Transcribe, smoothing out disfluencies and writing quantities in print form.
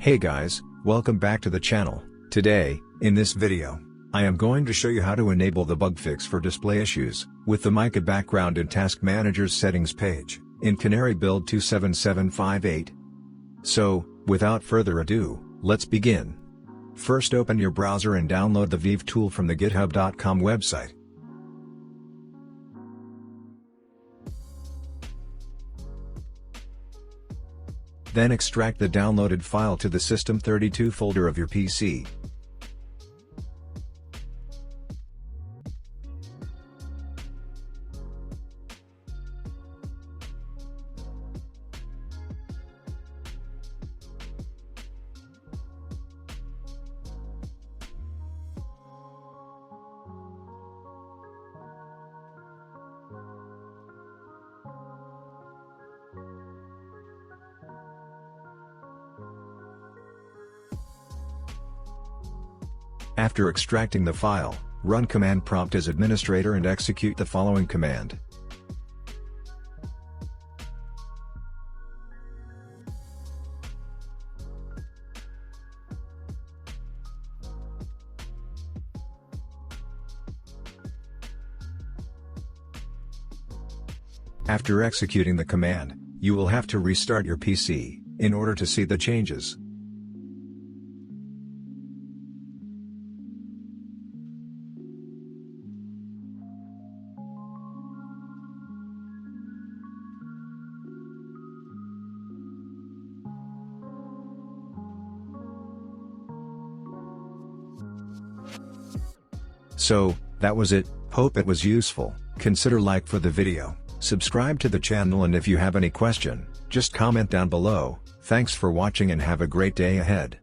Hey guys, welcome back to the channel. Today, in this video, I am going to show you how to enable the bug fix for display issues with the Mica background in Task Manager's settings page in Canary build 27758. So, without further ado, let's begin. First, open your browser and download the Vive tool from the github.com website. Then extract the downloaded file to the System32 folder of your PC. After extracting the file, run command prompt as administrator and execute the following command. After executing the command, you will have to restart your PC in order to see the changes. So, that was it. Hope it was useful. Consider like for the video, subscribe to the channel, and if you have any question, just comment down below. Thanks for watching and have a great day ahead.